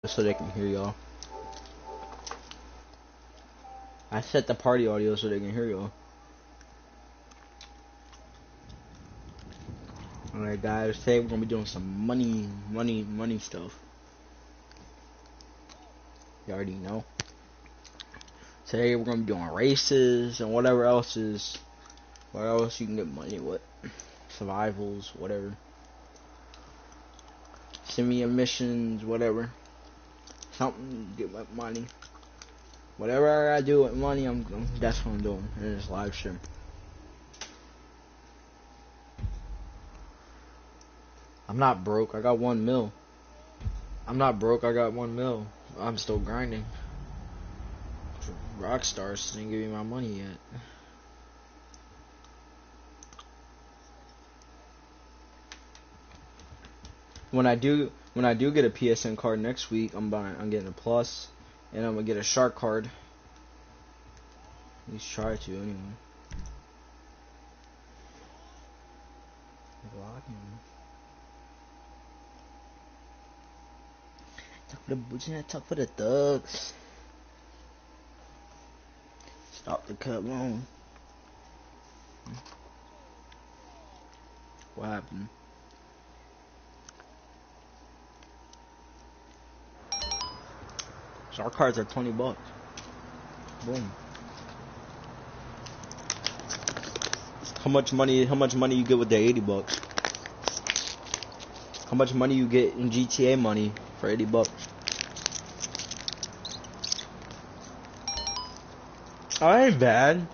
so they can hear y'all. I set the party audio so they can hear y'all. Alright guys, today we're gonna be doing some money stuff. You already know. Today we're gonna be doing races and whatever else you can get money with. Survivals, whatever. Semi-missions, whatever. Something to get my money. Whatever I gotta do with money, that's what I'm doing in this live stream. I'm not broke, I got 1 mil. I'm not broke, I got 1 mil. I'm still grinding. Rockstars didn't give me my money yet. When I do get a PSN card next week, I'm getting a plus, and I'm gonna get a shark card. At least try to anyway. Talk for the thugs. Stop the cut loan. What happened? So our cards are 20 bucks. Boom. How much money you get with the 80 bucks? How much money you get in GTA money for 80 bucks? Oh, that ain't bad.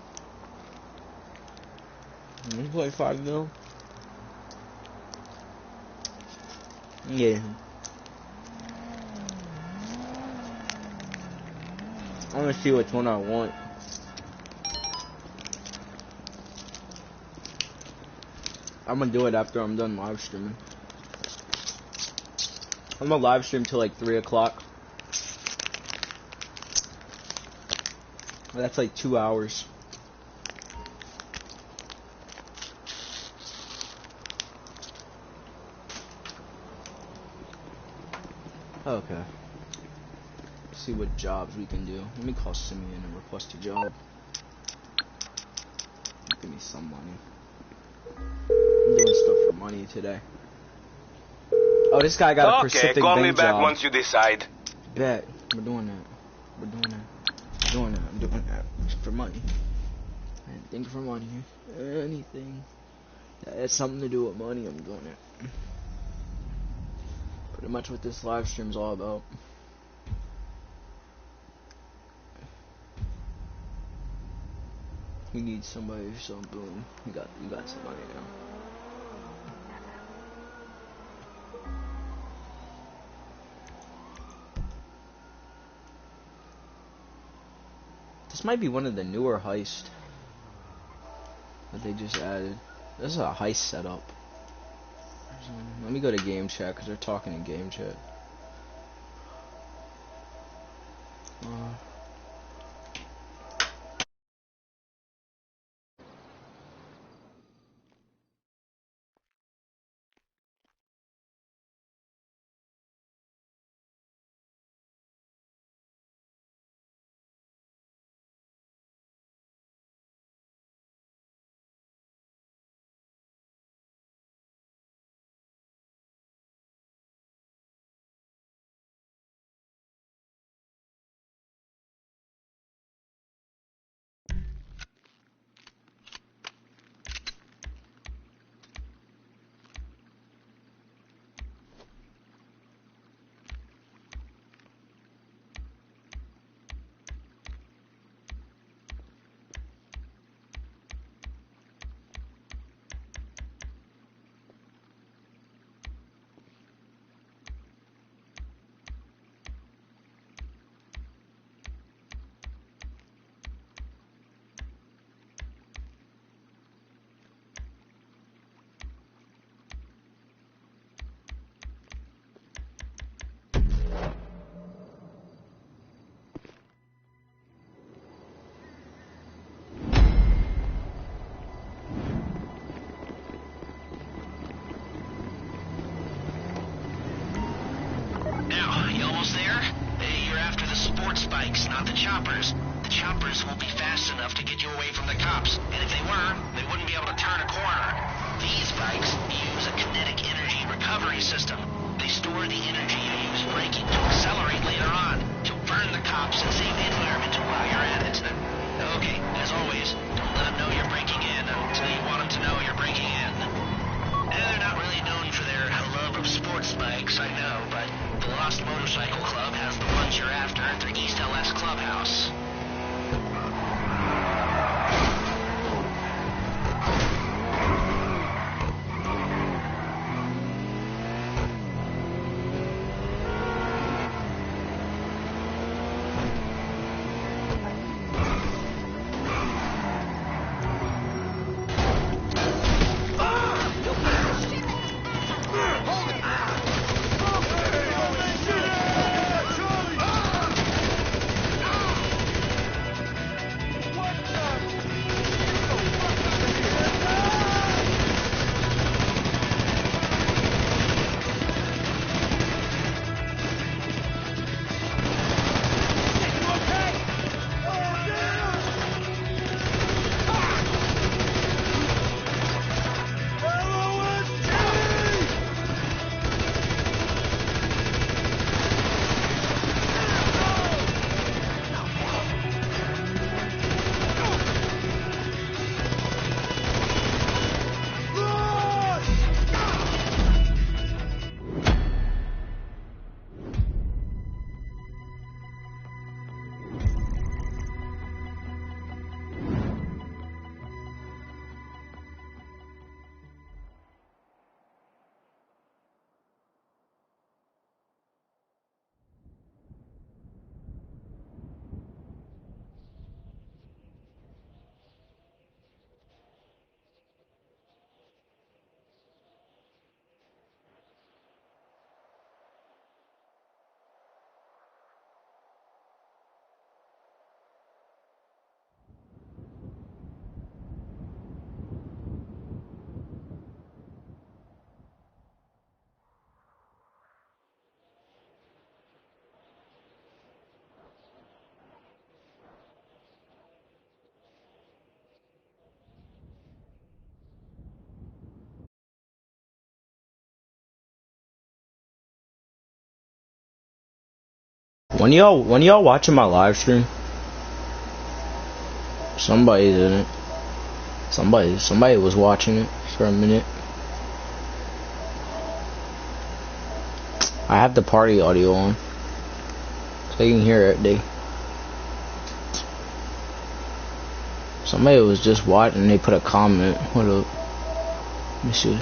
1.5 mil. Yeah. I'm gonna see which one I want. I'm gonna do it after I'm done live streaming. I'm gonna live stream till like 3 o'clock. That's like 2 hours. Okay. Let's see what jobs we can do. Let me call Simeon and request a job. Give me some money. I'm doing stuff for money today. Oh, this guy got a Pacific call Bank me back job. once you decide. Bet. We're doing that. We're doing that. I'm doing that for money. Anything for money. Anything that has something to do with money, I'm doing it. Pretty much what this live stream's all about. We need somebody, so boom. We got some money now. This might be one of the newer heists that they just added. This is a heist setup. Let me go to game chat because they're talking in game chat. When y'all watching my live stream? Somebody didn't. Somebody was watching it for a minute. I have the party audio on, so you can hear it. Somebody was just watching. They put a comment. What up? Let me see.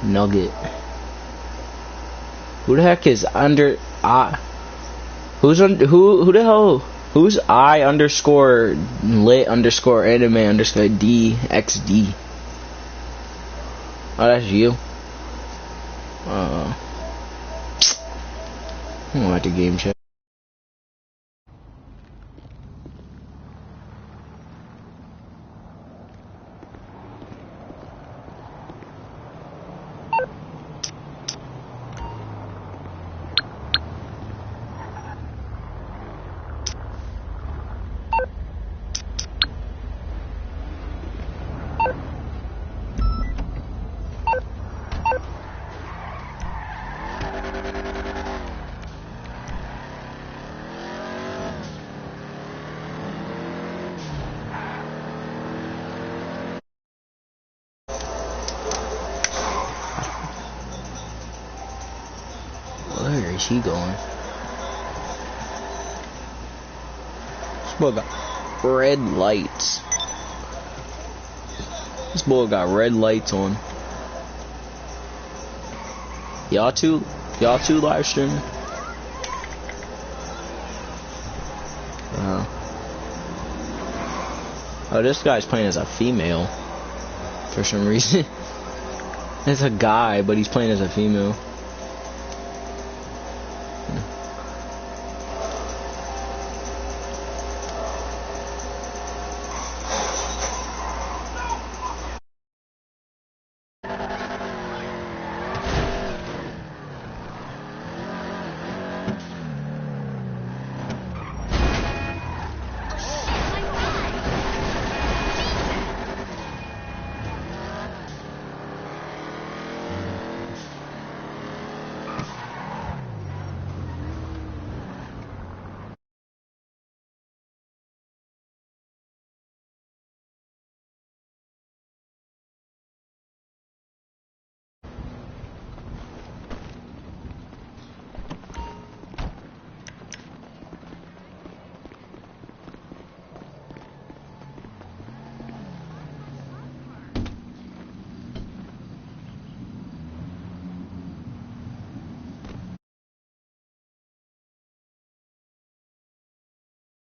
Nugget. Who the heck is under who the hell? Who's I underscore lit underscore anime underscore DXD? Oh, that's you. I'm gonna have to game check. Where is he going? This boy got red lights. This boy got red lights on. Y'all two live streaming? Oh, this guy's playing as a female for some reason. It's a guy, but he's playing as a female.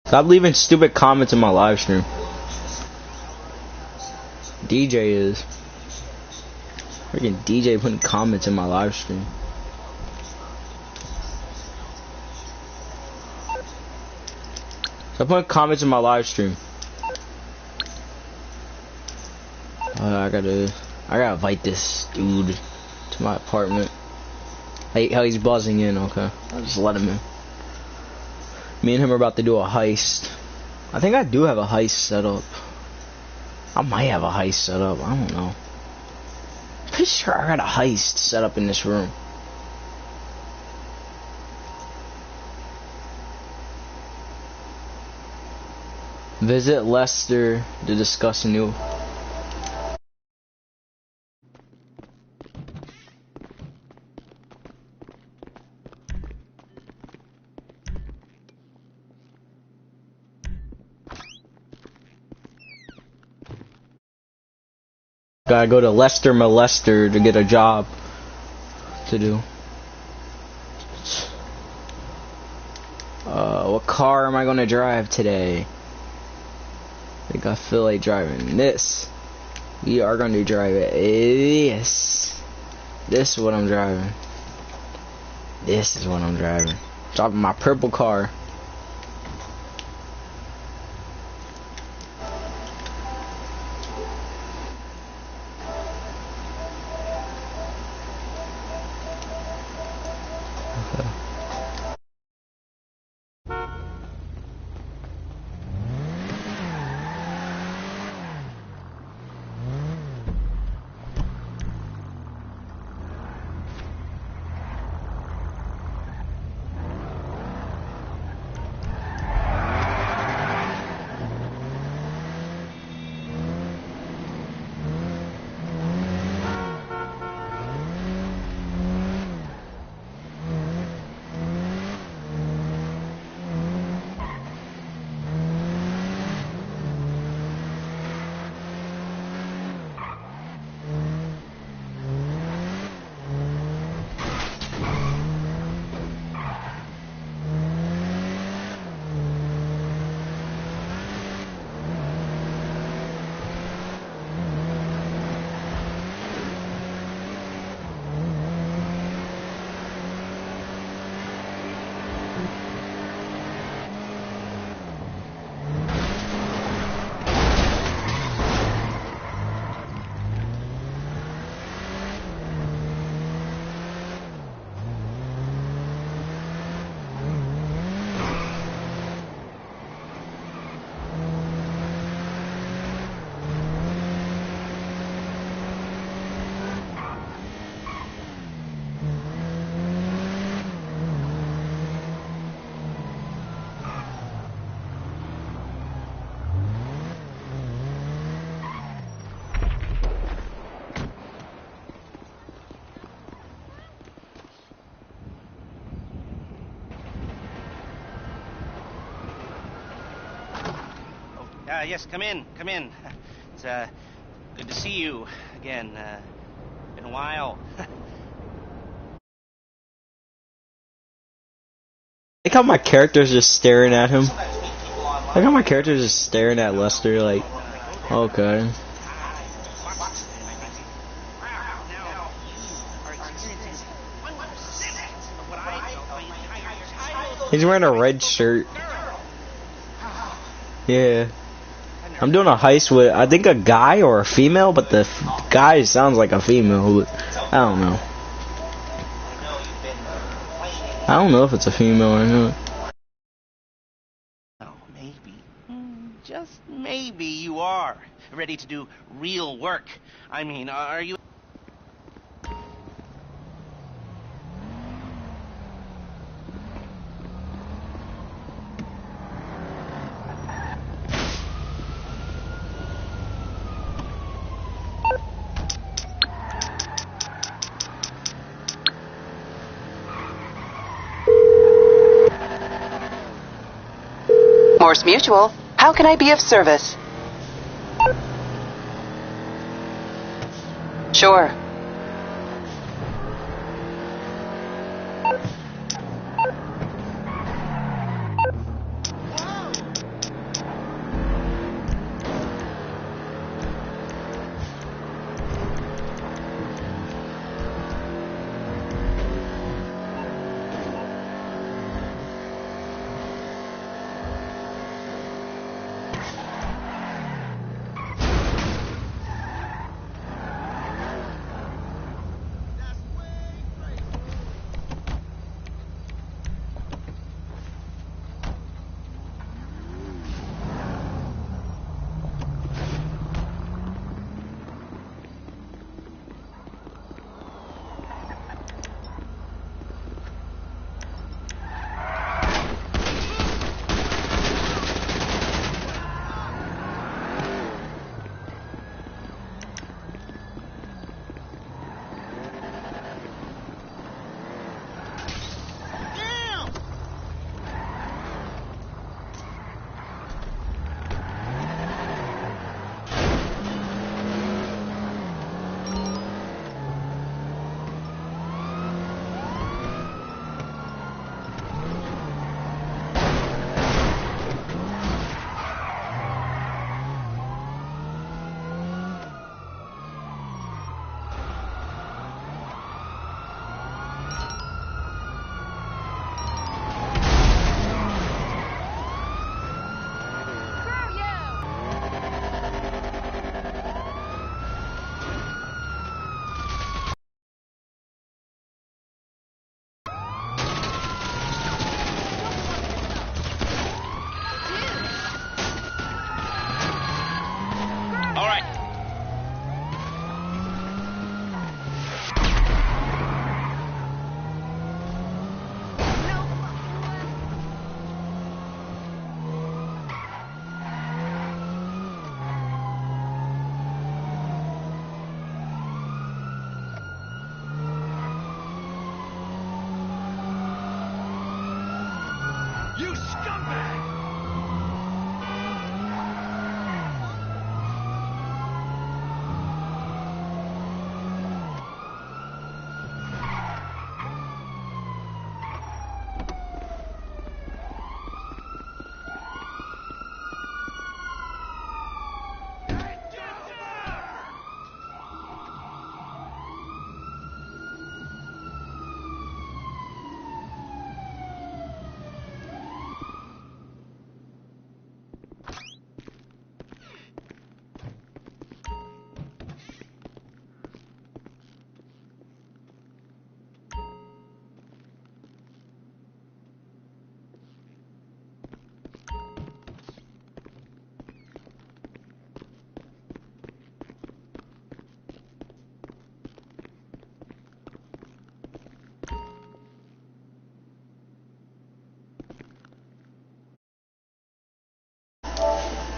Stop leaving stupid comments in my live stream. DJ is. Freaking DJ putting comments in my live stream. Stop putting comments in my live stream. I gotta invite this dude to my apartment. Hey, how he's buzzing in, okay. I'll just let him in. Me and him are about to do a heist. I think I do have a heist set up. I might have a heist set up. I don't know. I'm pretty sure I got a heist set up in this room. Visit Lester to discuss a new... Gotta go to Lester Molester to get a job to do. What car am I gonna drive today? I think I feel like driving this. We are gonna drive it. This is what I'm driving. This is what I'm driving. Driving my purple car. Yes, come in, come in. It's, good to see you again. Been a while. Like how my character's just staring at him. Like how my character's just staring at Lester, like, okay. He's wearing a red shirt. Yeah. I'm doing a heist with, I think, a guy or a female, but the guy sounds like a female. I don't know. I don't know if it's a female or not. Oh, maybe. Just maybe you are ready to do real work. I mean, are you... Morse Mutual, how can I be of service? Sure.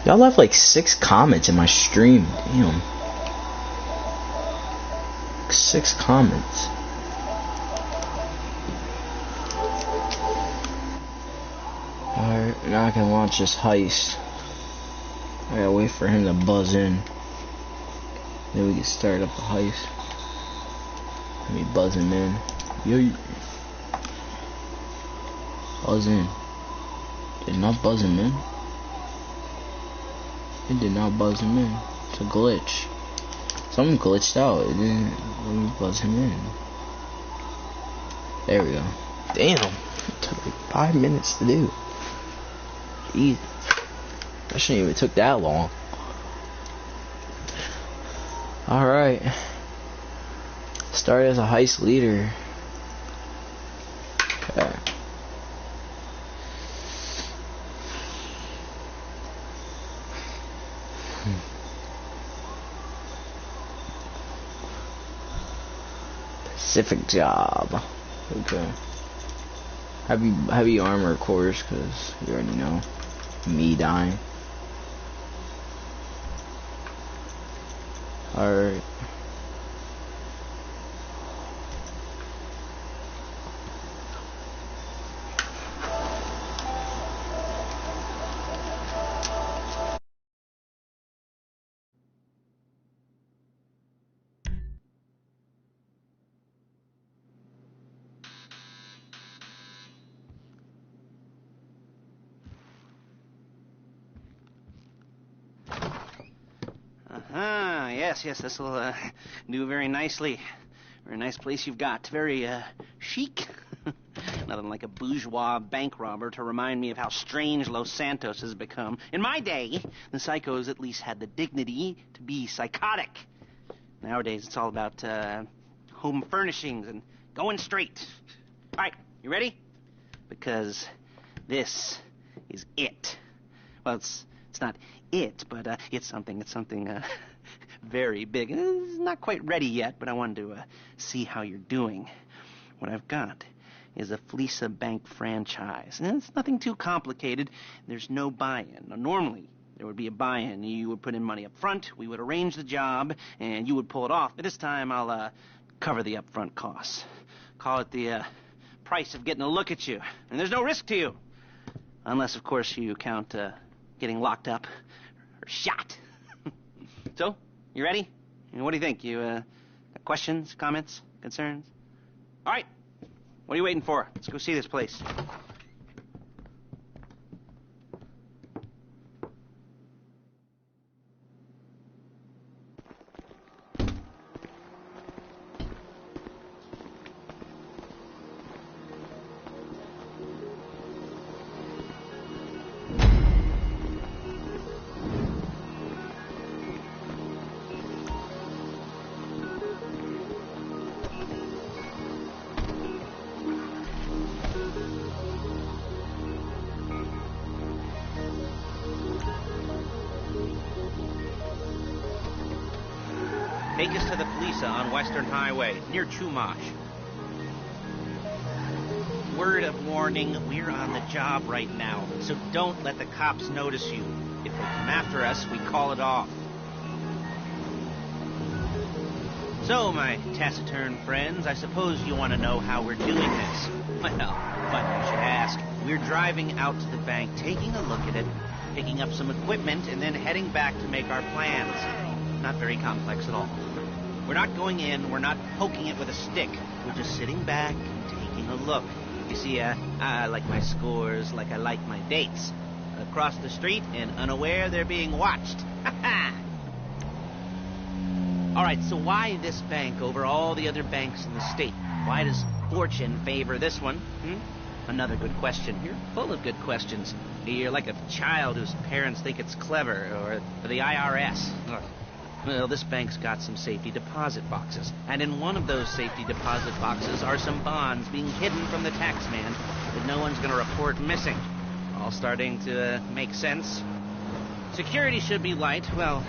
Y'all have like 6 comments in my stream. Damn. 6 comments. Alright, now I can launch this heist. I gotta wait for him to buzz in. Then we can start up the heist. Let me buzz him in. Yo, buzz in. Did not buzz him in. It did not buzz him in. It's a glitch. Something glitched out. It didn't let me buzz him in. There we go. Damn. It took like 5 minutes to do. Jeez. That shouldn't even took that long. Alright. Start as a heist leader. Okay. Specific job. Okay. Heavy armor, of course, because you already know. Me dying. Alright. Yes, this will do very nicely. Very nice place you've got. Very chic. Nothing like a bourgeois bank robber to remind me of how strange Los Santos has become. In my day, the psychos at least had the dignity to be psychotic. Nowadays, it's all about home furnishings and going straight. All right, you ready? Because this is it. Well, it's not it, but it's something very big. It's not quite ready yet, but I wanted to see how you're doing. What I've got is a Fleeca Bank franchise. And it's nothing too complicated. There's no buy-in. Now, normally, there would be a buy-in. You would put in money up front, we would arrange the job, and you would pull it off. But this time, I'll cover the upfront costs. Call it the price of getting a look at you. And there's no risk to you. Unless, of course, you count getting locked up or shot. So, you ready? What do you think? You got questions, comments, concerns? All right. What are you waiting for? Let's go see this place. Take us to the Fleeca on Western Highway, near Chumash. Word of warning, we're on the job right now, so don't let the cops notice you. If they come after us, we call it off. So, my taciturn friends, I suppose you want to know how we're doing this. Well, funny you should ask. We're driving out to the bank, taking a look at it, picking up some equipment, and then heading back to make our plans. Not very complex at all. We're not going in, we're not poking it with a stick. We're just sitting back and taking a look. You see, I like my scores like I like my dates. Across the street and unaware they're being watched. All right, so why this bank over all the other banks in the state? Why does fortune favor this one? Another good question. You're full of good questions. You're like a child whose parents think it's clever, or the IRS. Ugh. Well, this bank's got some safety deposit boxes. And in one of those safety deposit boxes are some bonds being hidden from the tax man that no one's going to report missing. All starting to make sense. Security should be light. Well,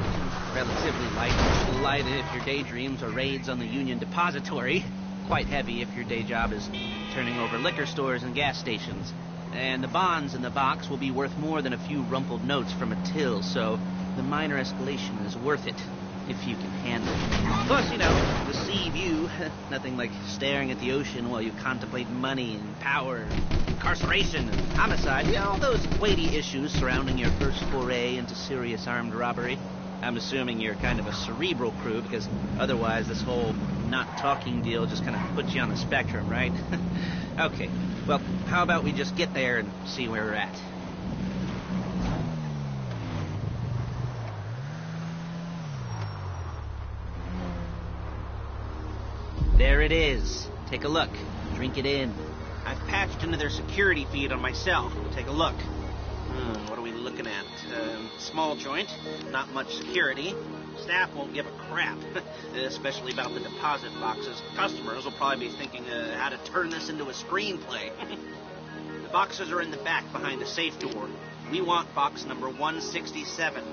relatively light. Light if your daydreams are raids on the Union Depository. Quite heavy if your day job is turning over liquor stores and gas stations. And the bonds in the box will be worth more than a few rumpled notes from a till, so the minor escalation is worth it. if you can handle it. Plus, the sea view, nothing like staring at the ocean while you contemplate money and power, incarceration and homicide, all those weighty issues surrounding your first foray into serious armed robbery. I'm assuming you're kind of a cerebral crew, because otherwise this whole not talking deal just kind of puts you on the spectrum, right? Okay, well, how about we just get there and see where we're at? There it is. Take a look. Drink it in. I've patched into their security feed on my cell. Take a look. What are we looking at? Small joint, not much security. Staff won't give a crap, especially about the deposit boxes. Customers will probably be thinking how to turn this into a screenplay. The boxes are in the back behind the safe door. We want box number 167.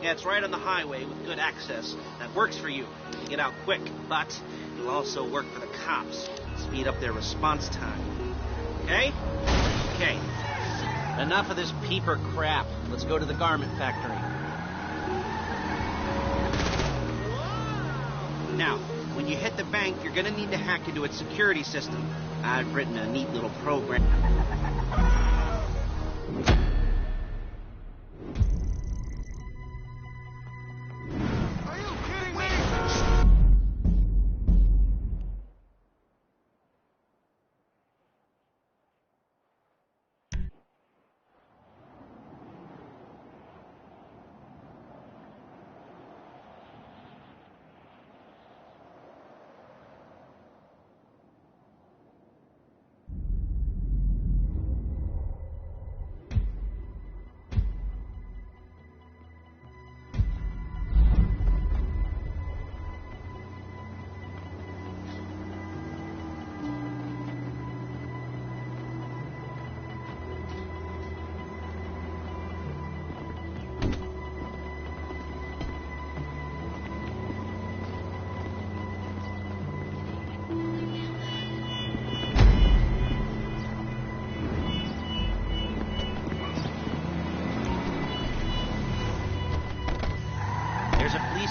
Yeah, it's right on the highway with good access. That works for you. You can get out quick, but it'll also work for the cops. Speed up their response time. Okay? Okay. Enough of this peeper crap. Let's go to the garment factory. Now, when you hit the bank, you're gonna need to hack into its security system. I've written a neat little program.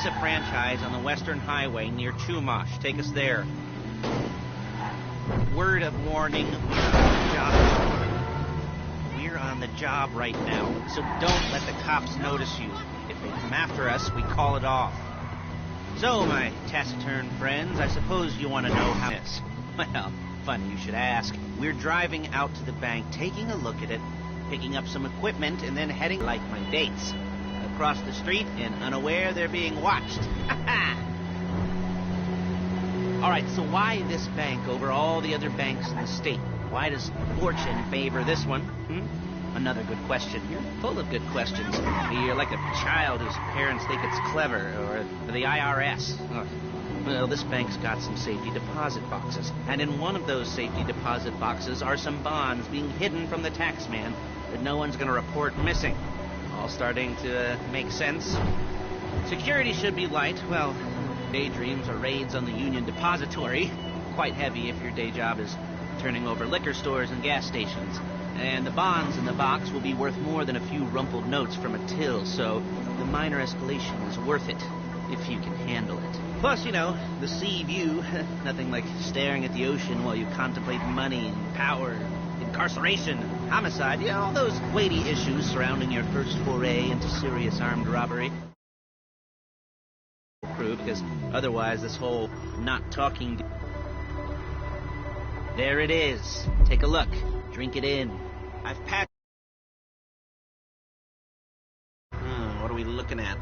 A franchise on the Western Highway near Chumash. Take us there. Word of warning, we're on the job right now, so don't let the cops notice you. If they come after us, we call it off. So, my taciturn friends, I suppose you want to know how this. Well, funny you should ask. We're driving out to the bank, taking a look at it, picking up some equipment, and then heading like my dates. Across the street and unaware they're being watched. All right, so why this bank over all the other banks in the state? Why does fortune favor this one? Another good question. You're full of good questions. You're like a child whose parents think it's clever, or the IRS. Well, this bank's got some safety deposit boxes, and in one of those safety deposit boxes are some bonds being hidden from the tax man that no one's going to report missing. All starting to make sense. Security should be light. Well, daydreams or raids on the Union Depository. Quite heavy if your day job is turning over liquor stores and gas stations. And the bonds in the box will be worth more than a few rumpled notes from a till, so the minor escalation is worth it, if you can handle it. Plus, the sea view, nothing like staring at the ocean while you contemplate money and power, incarceration, homicide, all those weighty issues surrounding your first foray into serious armed robbery. Because otherwise this whole not talking... There it is. Take a look. Drink it in. I've patched... What are we looking at?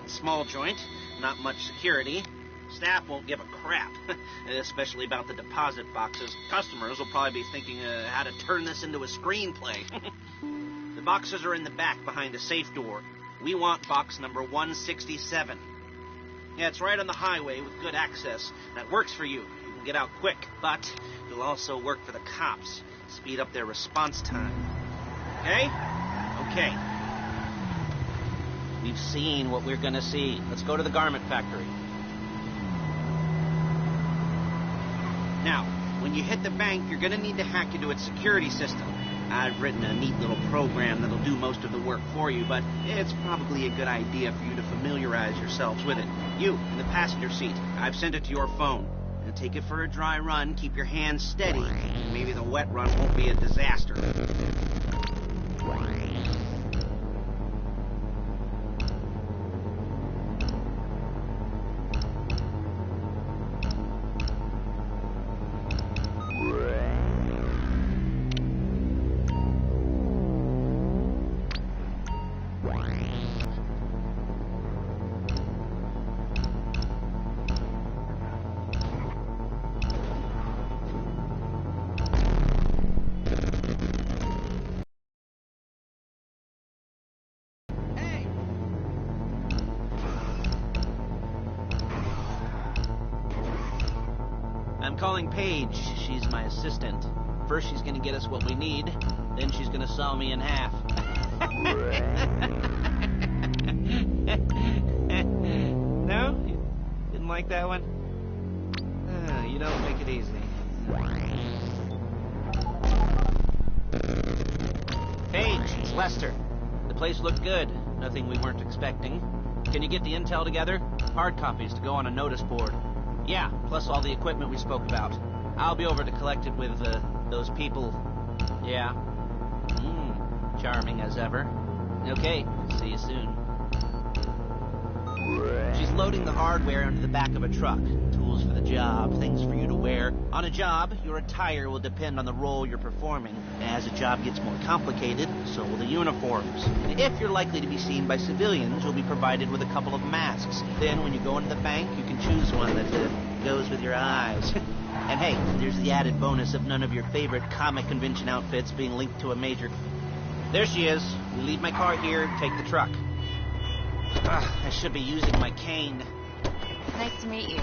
Small joint, not much security. Staff won't give a crap, especially about the deposit boxes. Customers will probably be thinking how to turn this into a screenplay. The boxes are in the back behind the safe door. We want box number 167. Yeah, it's right on the highway with good access. That works for you. You can get out quick, but it'll also work for the cops. Speed up their response time. Okay? Okay. We've seen what we're gonna see. Let's go to the garment factory. Now, when you hit the bank, you're gonna need to hack into its security system. I've written a neat little program that'll do most of the work for you, but it's probably a good idea for you to familiarize yourselves with it. You, in the passenger seat, I've sent it to your phone. Now take it for a dry run, keep your hands steady, and maybe the wet run won't be a disaster. I'm calling Paige. She's my assistant. First she's gonna get us what we need, then she's gonna saw me in half. No? You didn't like that one? You don't make it easy. Paige, it's Lester. The place looked good. Nothing we weren't expecting. Can you get the intel together? Hard copies to go on a notice board. Yeah, plus all the equipment we spoke about. I'll be over to collect it with, those people. Yeah. Charming as ever. Okay, see you soon. She's loading the hardware into the back of a truck. Tools for the job, things for you to wear. On a job, your attire will depend on the role you're performing. As a job gets more complicated, so will the uniforms. If you're likely to be seen by civilians, you'll be provided with a couple of masks. Then, when you go into the bank, you can choose one that goes with your eyes. And hey, there's the added bonus of none of your favorite comic convention outfits being linked to a major... There she is. We leave my car here, take the truck. I should be using my cane. Nice to meet you.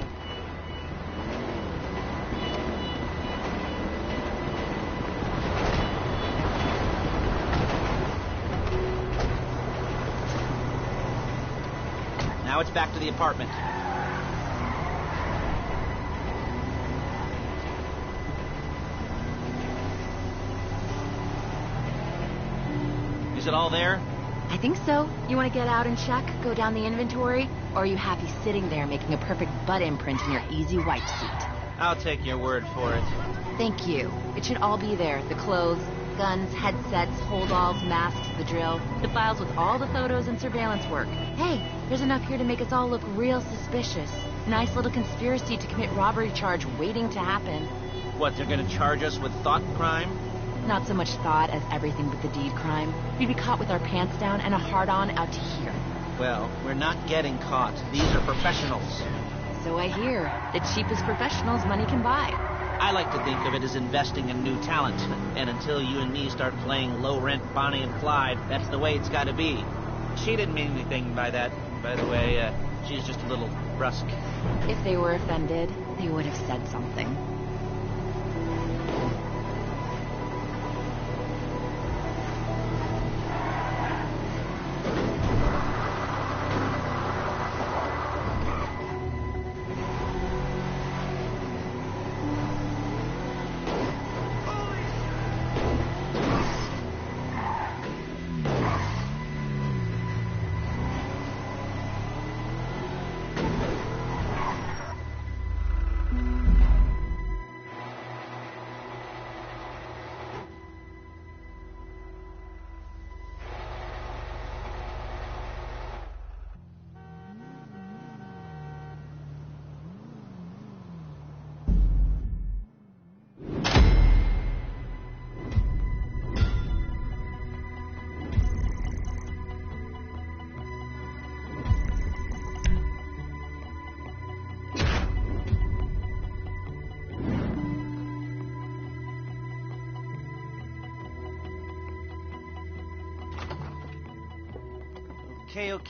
Now it's back to the apartment. Is it all there? I think so. You want to get out and check, go down the inventory? Or are you happy sitting there making a perfect butt imprint in your easy white suit? I'll take your word for it. Thank you. It should all be there. The clothes, guns, headsets, holdalls, masks, the drill. The files with all the photos and surveillance work. Hey, there's enough here to make us all look real suspicious. Nice little conspiracy to commit robbery charge waiting to happen. What, they're gonna charge us with thought crime? Not so much thought as everything but the deed crime. We'd be caught with our pants down and a hard-on out to here. Well, we're not getting caught. These are professionals. So I hear. The cheapest professionals money can buy. I like to think of it as investing in new talent. And until you and me start playing low-rent Bonnie and Clyde, that's the way it's gotta be. She didn't mean anything by that, by the way. She's just a little brusque. If they were offended, they would have said something.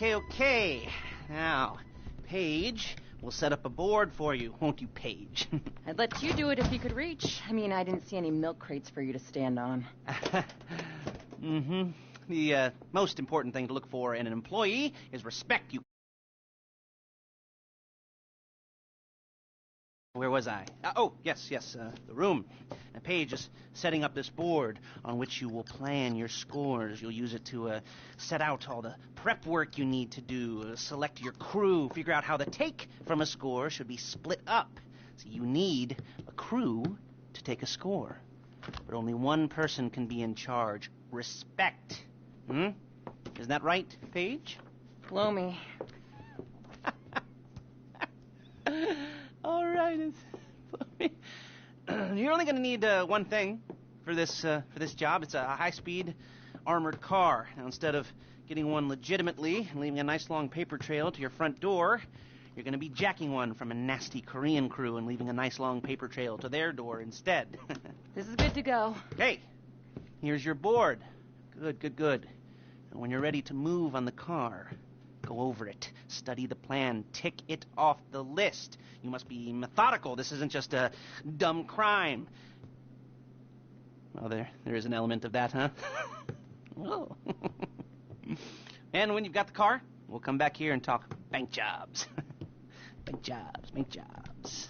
Okay. Now, Paige, we'll set up a board for you, won't you, Paige? I'd let you do it if you could reach. I mean, I didn't see any milk crates for you to stand on. The most important thing to look for in an employee is respect. You Where was I? Yes, the room. And Paige is setting up this board on which you will plan your scores. You'll use it to set out all the prep work you need to do, select your crew, figure out how the take from a score should be split up. So you need a crew to take a score. But only one person can be in charge. Respect. Isn't that right, Paige? Blow me. All right. You're only going to need one thing for this job. It's a high-speed armored car. Now, instead of getting one legitimately and leaving a nice long paper trail to your front door, you're going to be jacking one from a nasty Korean crew and leaving a nice long paper trail to their door instead. This is good to go. Okay, here's your board. Good. And when you're ready to move on the car, go over it, study the plan, tick it off the list. You must be methodical. This isn't just a dumb crime. Well, there is an element of that, huh? Oh. And when you've got the car, we'll come back here and talk bank jobs. Bank jobs.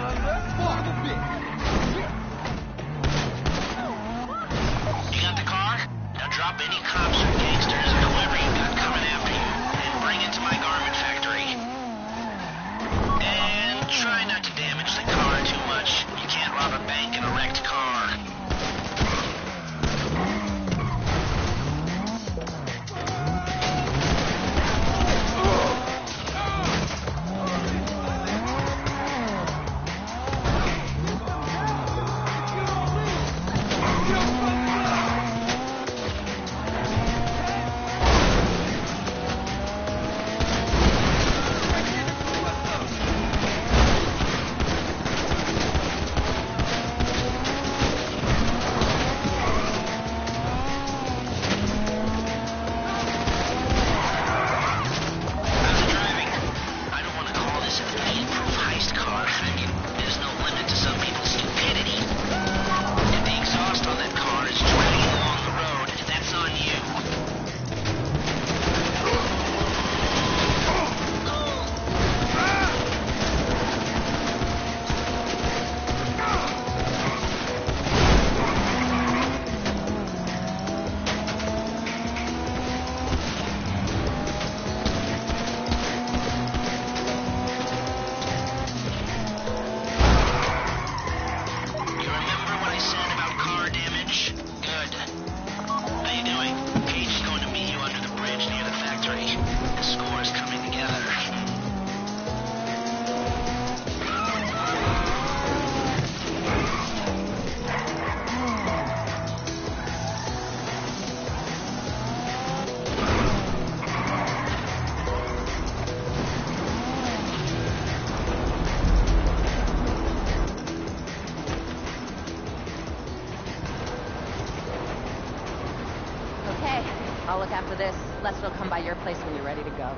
You got the car? Now drop any cops or gangsters or whoever you got coming after you and bring it to my garment factory. And try not to damage the car too much. You can't rob a bank in a wrecked car. Okay, I'll look after this. Lester will come by your place when you're ready to go.